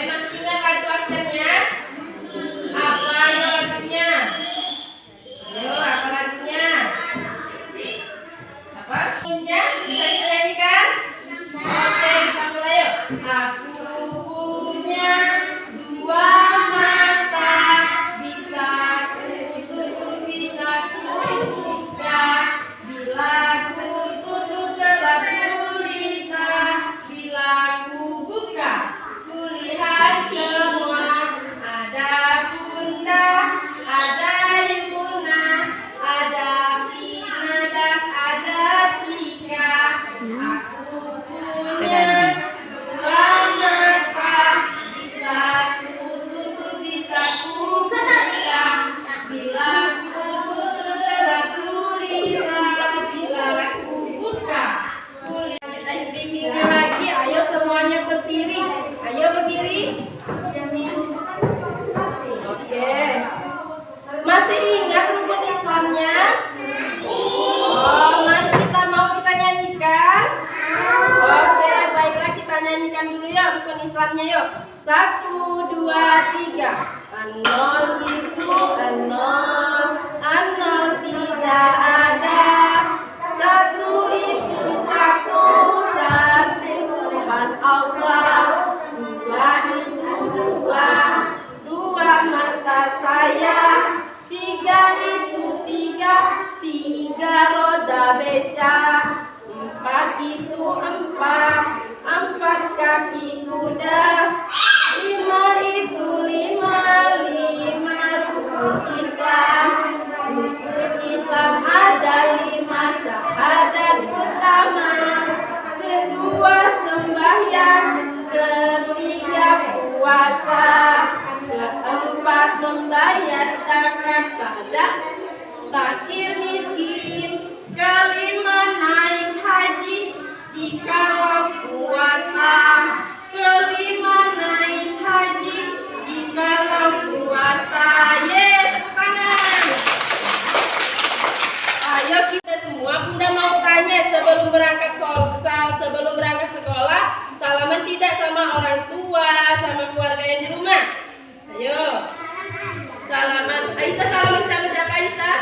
masih ingat lagu absennya? Apa ya lagunya? Ayo, apa lagunya? Apa? Punya? Bisa kita nyanyikan? Oke, kita mulai yuk. Aku punya dua mata, bisa ku tutup, bisa ku buka. Bila ku tutup gelap gulita, bila ku buka kulihat semua. Ada bunda, ada ibuna, ada Pina dan ada Cika. Aku punya dua mata, bisa ku tutup, bisa ku buka. Bila ku tutup gelap gulita, bila ku buka kulihat. Kita speakingnya lagi. Ayo semuanya berdiri. Ayo berdiri. Oke. Masih ingat rukun Islamnya? Oh, mari kita nyanyikan. Oke, baiklah kita nyanyikan dulu ya rukun Islamnya yuk. 1, 2, 3. An-nol itu an-nol, an-nol tidak ada. Satu itu satu, satu Tuhan Allah. Dua itu dua, dua mata saya. Tiga itu tiga, tiga roda beca. Empat itu empat, empat kaki kuda. Lima itu lima, lima rukun Islam. Rukun Islam ada 5 syahadat utama. Kedua sembahyang, ketiga puasa, keempat membayar zakat pada fakir miskin, kelima naik haji jikalau puasa, kelima naik haji jikalau puasa. Tepuk tangan. Ayo kita semua, Bunda mau tanya sebelum berangkat sekolah, salaman tidak sama orang tua, sama keluarga yang di rumah? Ayo, salaman. Aisyah salaman sama siapa Aisyah?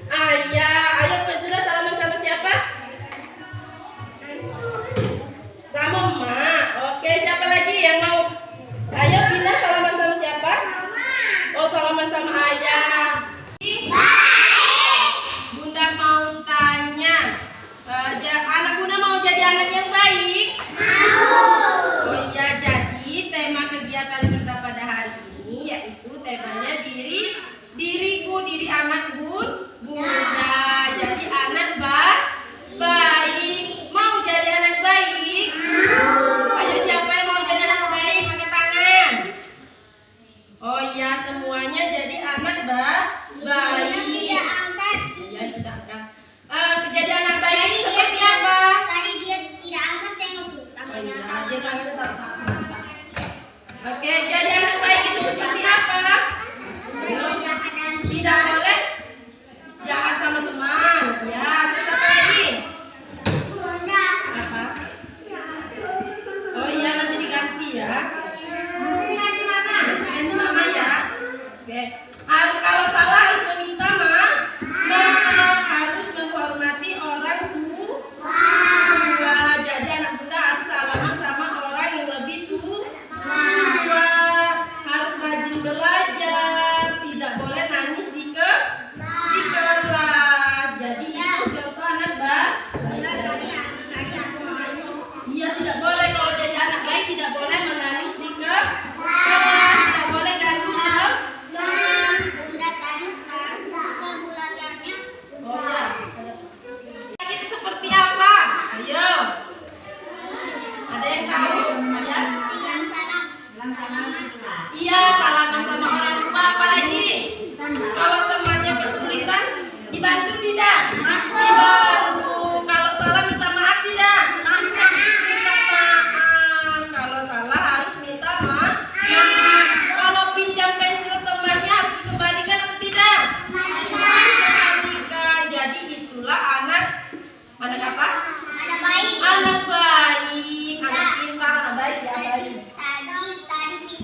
Ayah. Ayo sudah salaman sama siapa? Sama emak. Oke, siapa lagi yang mau? Ayo Pina salaman sama siapa? Oh, salaman sama ayah. Bunda mau tanya, anak Bunda mau jadi anak yang baik? Mau. Oh iya, jadi tema kegiatan kita pada hari ini yaitu temanya diriku, diri anak Bunda. Jadi anak baik. Mau jadi anak baik? Ayo siapa yang mau jadi anak baik? Pakai tangan. Oh iya, semuanya jadi anak baik. Ya sudah angkat. Jadi anak baik itu seperti apa? Tadi dia tidak angkat tengok tangannya. Dia angkat. Oke, jadi anak baik itu seperti apa? Tidak boleh jahat sama teman. Ya, terus apa lagi? Apa? Oh iya, nanti diganti ya. Ganti mama ya. Oke. Kalau salah harus meminta maaf, harus menghormati orang tua. Jadi anak Bunda harus salaman sama orang yang lebih tua. Harus rajin belajar, tidak boleh nangis di kelas. Jadi itu contoh anak baik. Iya, tidak boleh. Kalau jadi anak baik tidak boleh menangis di kelas. Tidak boleh ganggu teman. Bunda tadi belajarnya. Oh ya. Itu seperti apa? Ayo. Ada yang tahu? Ya? Iya, salaman sama orang tua. Apa lagi? Kalau temannya kesulitan, dibantu tidak? Dibantu. Kalau salah minta maaf tidak? Minta maaf. Kalau salah harus minta maaf. Kalau pinjam pensil temannya harus dikembalikan atau tidak? Dikembalikan. Jadi itulah anak apa? Anak baik. Anak baik, anak pintar, anak baik ya baik. Tadi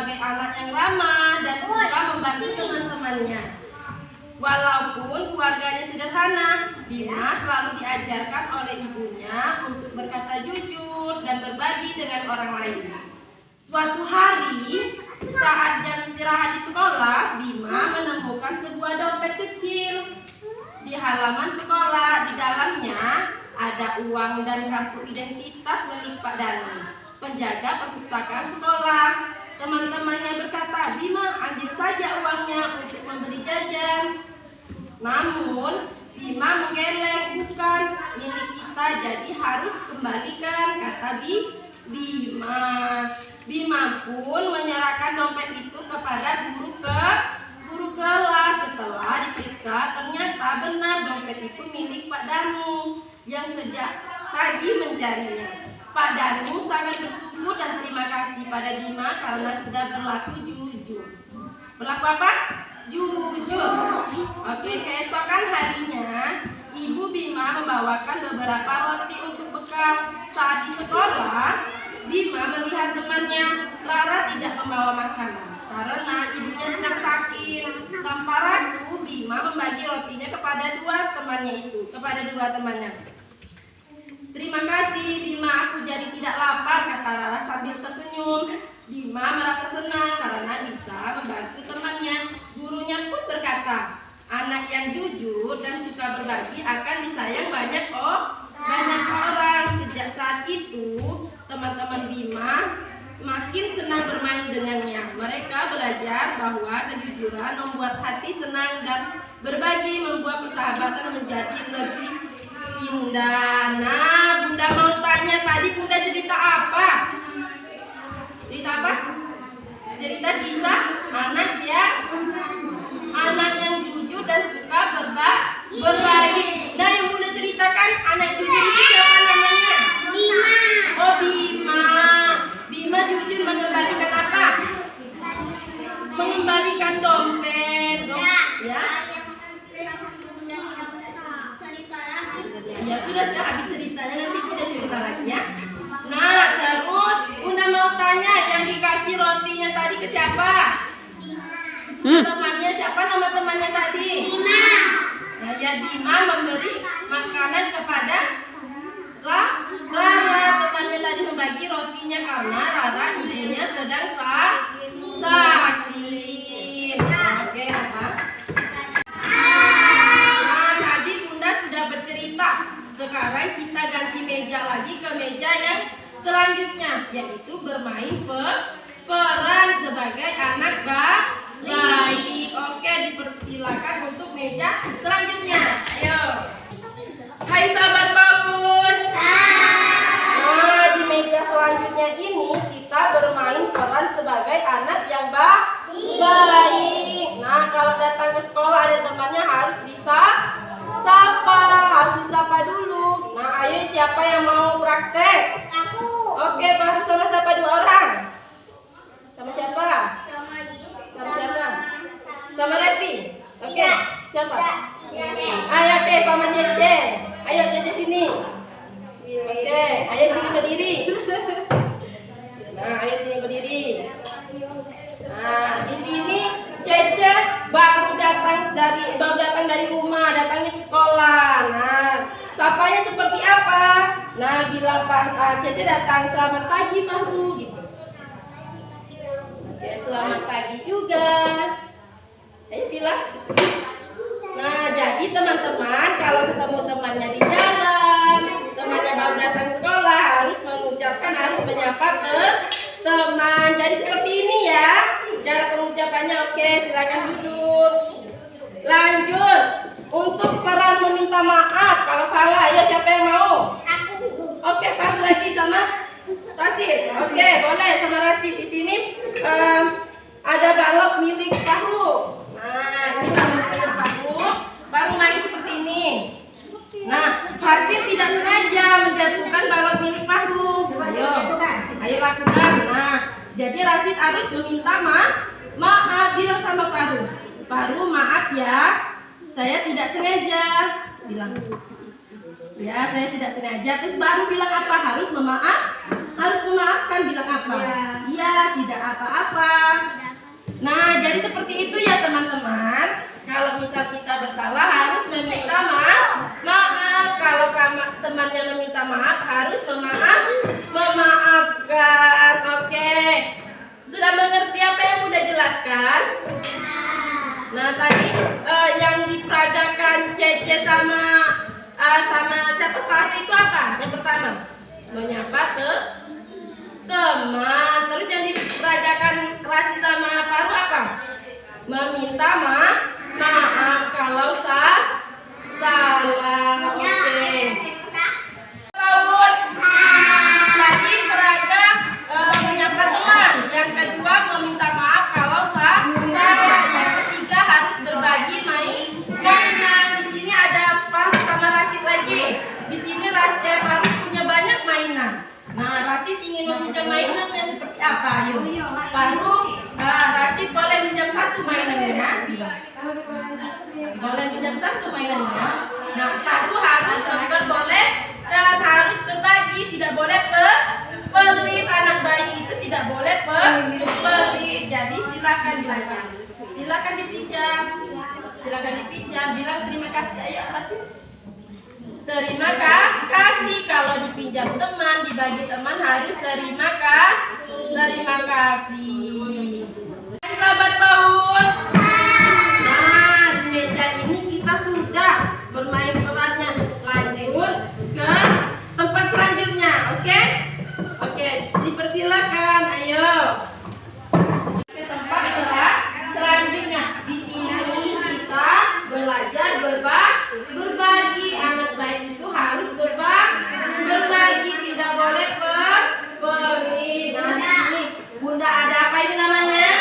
sebagai anak yang ramah dan suka membantu teman-temannya. Walaupun keluarganya sederhana, Bima selalu diajarkan oleh ibunya untuk berkata jujur dan berbagi dengan orang lain. Suatu hari, saat jam istirahat di sekolah, Bima menemukan sebuah dompet kecil di halaman sekolah. Di dalamnya ada uang dan kartu identitas milik Pak Danu, penjaga perpustakaan sekolah. Teman-temannya berkata, "Bima, ambil saja uangnya untuk memberi jajan." Namun, Bima menggeleng, "Bukan milik kita, jadi harus kembalikan," kata Bima. Bima pun menyerahkan dompet itu kepada guru kelas. Setelah diperiksa, ternyata benar dompet itu milik Pak Danu yang sejak pagi mencarinya. Pak Danu sangat bersyukur dan terima kasih pada Bima karena sudah berlaku jujur. Berlaku apa? Jujur. Oke, keesokan harinya, Ibu Bima membawakan beberapa roti untuk bekal. Saat di sekolah, Bima melihat temannya Rara tidak membawa makanan karena ibunya sedang sakit. Tanpa ragu, Bima membagi rotinya kepada dua temannya. "Terima kasih Bima, aku jadi tidak lapar," kata Rara sambil tersenyum. Bima merasa senang karena bisa membantu temannya. Gurunya pun berkata, "Anak yang jujur dan suka berbagi akan disayang banyak orang." Sejak saat itu, teman-teman Bima makin senang bermain dengannya. Mereka belajar bahwa kejujuran membuat hati senang dan berbagi membuat persahabatan menjadi lebih indah. Nah, Bunda mau tanya, tadi Bunda cerita apa? Cerita apa? Cerita kisah anak yang jujur dan suka berbagi. Nah, yang Bunda ceritakan anak jujur itu siapa namanya? Bima. Oh, Bima. Bima jujur mengembalikan apa? Mengembalikan dompet. Ya. Ya sudah habis ceritanya, nanti Bunda cerita lagi ya. Nah, terus Bunda mau tanya, yang dikasih rotinya tadi ke siapa? Temannya siapa, nama temannya tadi? Bima. Nah, ya Bima memberi makanan kepada Rara. Temannya tadi membagi rotinya karena Rara ibunya sedang sakit. Oke, apa? Nah, tadi Bunda sudah bercerita. Sekarang kita ganti meja lagi ke meja yang selanjutnya, yaitu bermain peran sebagai anak baik. Oke, dipersilakan untuk meja selanjutnya. Ayo. Hai sahabat bangun. Nah, di meja selanjutnya ini kita bermain peran sebagai anak yang baik. Nah, kalau datang ke sekolah ada temannya harus disapa dulu. Nah, ayo siapa yang mau praktek? Aku. Oke, baru sama siapa, dua orang? Sama siapa? Sama siapa? Sama Repi. Oke, siapa? Ayo, oke, sama Cece. Ayo Cece sini. Oke, ayo sini berdiri. Nah, ayo sini berdiri. Nah, di sini Cece baru datang dari rumah, datangnya ke sekolah. Nah, sapanya seperti apa? Nah, bilang Cece datang, "Selamat pagi Paru," gitu. Oke, selamat pagi juga. Ayo bilang. Nah, jadi teman-teman kalau ketemu temannya di jalan, temannya baru datang sekolah, harus menyapa teman. Jadi seperti ini ya cara pengucapannya. Oke, silakan duduk. Lanjut untuk peran meminta maaf kalau salah. Ayo siapa yang mau? Aku. Oke, Pak lagi sama Rasid. Oke, boleh sama Rasid. Di sini ada balok milik Paru. Nah, ini balok milik Paru. Baru main seperti ini. Nah, Rasid tidak sengaja menjatuhkan balok milik Paru. Ayo lakukan. Nah, jadi Rasid harus meminta maaf, bilang sama Paru. "Paru, maaf ya, saya tidak sengaja." Bilang. Ya, saya tidak sengaja. Terus baru bilang apa? Harus harus memaafkan, bilang apa? Iya, tidak apa-apa. Nah, jadi seperti itu ya teman-teman. Kalau misal kita bersalah harus meminta maaf. Kalau temannya meminta maaf harus memaafkan. Oke. Sudah mengerti apa yang udah jelaskan? Nah, tadi yang diperagakan Cece sama siapa Farah itu apa? Yang pertama, menyapa teman. Terus yang diperagakan Rasi sama Faru apa? Meminta maaf kalau salah. Oke. Laut. Tadi peraga menyapa teman. Yang kedua meminta maaf kalau salah. Yang ketiga harus berbagi mainan. Di sini ada Faru sama Rasid lagi. Di sini Faru punya banyak mainan. Nah, Rasid ingin meminjam mainannya seperti apa? Ayo, Faru, Rasid boleh minjam satu mainannya. Boleh minjam satu mainannya. Nah, Faru harus memperbolehkan, harus berbagi, tidak boleh pelit. Anak baik itu tidak boleh pelit. Jadi silakan bilang, silakan dipinjam, bilang terima kasih. Ayo, kasih. Terima kasih. Kalau dipinjam teman, dibagi teman harus terima kasih. Sahabat PAUD. Nah, di meja ini kita sudah bermain perannya. Lanjut ke tempat selanjutnya, oke? Oke, dipersilakan. Ayo. Ke tempat selanjutnya. Di sini kita belajar berbagi. Anak baik itu harus berbagi, tidak boleh pelit. Nah, di sini Bunda ada apa ini namanya?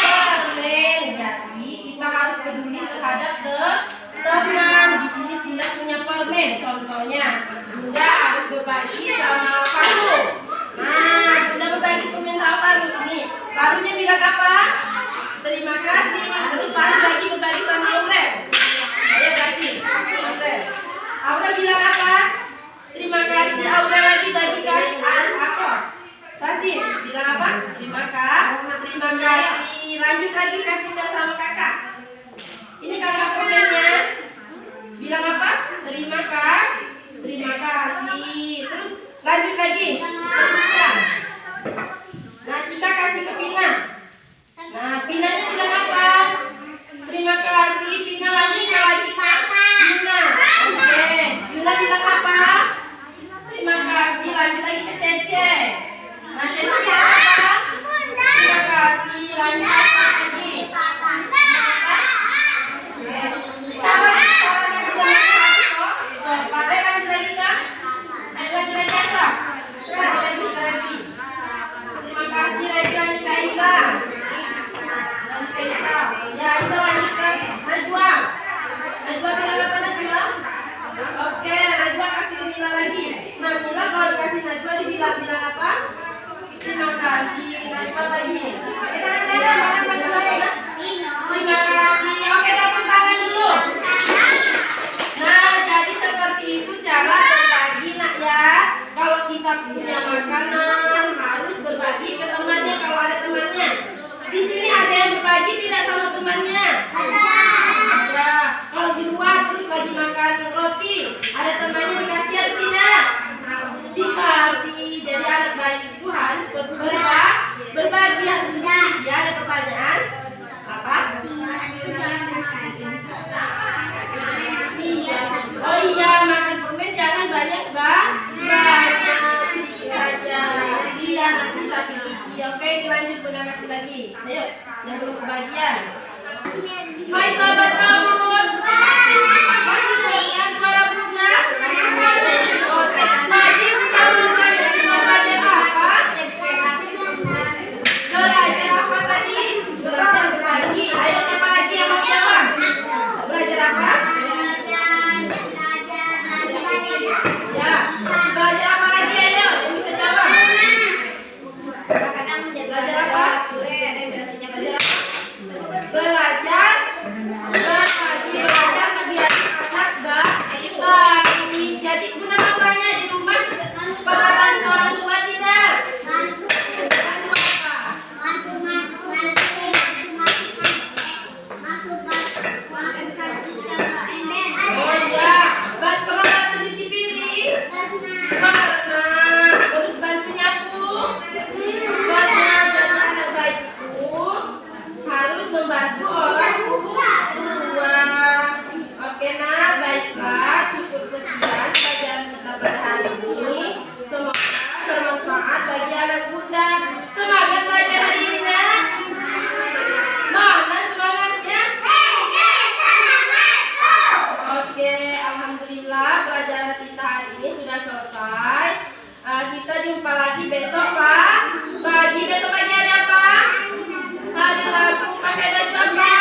Permen. Jadi kita harus peduli terhadap teman. Di sini Bunda punya permen. Contohnya, Bunda harus berbagi sama Faru. Nah, Bunda berbagi permen sama Faru. Ini Farunya bilang apa? Terima kasih. Terus Faru lagi berbagi sama Aurel. Ayo kasih. Aurel bilang apa? Terima kasih. Aurel lagi bagikan apa? Kasih. Bilang apa? Terima kasih. Lanjut lagi kasih sama kakak. Ini kakak permennya. Bilang apa? Terima kasih. Terus lanjut lagi. Nah, Cika kasih ke Pina. Nah, Pinanya bilang apa? Terima kasih. Pina lagi ke Pina. Oke. Pina bilang apa? Terima kasih. Lanjut lagi ke Cece. Nah, Cece bilang apa? Terima kasih. Lanjut lagi. Oke. Cara kasih lanjut. Pakai lanjut lagi kan? Lanjut lagi Esa. Lanjut lagi. Terima kasih. Lanjut ke Esa. Ya, Isa lanjutkan. Najwa bilang apa Najwa? Oke, Najwa kasih ke Mila lagi. Nah, Mila kalau dikasih Najwa dibilang apa? Terima kasih. Najwa lagi. Ya, terima kasih. Oke, tepuk tangan dulu. Nah, jadi seperti itu cara berbagi nak ya. Kalau kita punya makanan harus berbagi ke temannya kalau ada temannya. Di sini ada yang berbagi tidak sama temannya? Ada. Kalau di luar terus lagi makan roti, ada temannya dikasih atau tidak? Dikasih. Jadi anak baik itu harus berbagi, harus berbagi. Ya, ada pertanyaan? Apa? Oh iya, makan permen jangan banyak sedikit saja. Iya, nanti sakit gigi. Oke, dilanjut Bunda kasih lagi. Ayo, yang belum kebagian. Hai sahabat PAUD. Masih dengar suara Bunda? Oke, tadi kita belajar apa? Belajar apa tadi? Belajar berbagi. Ayo siapa lagi yang mau jawab? Belajar apa? Ya, belajar apa lagi? Ayo, yang bisa jawab. Belajar apa? Belajar apa? besok Pak. Pagi besok pagi hari apa? Hari Rabu pakai baju apa?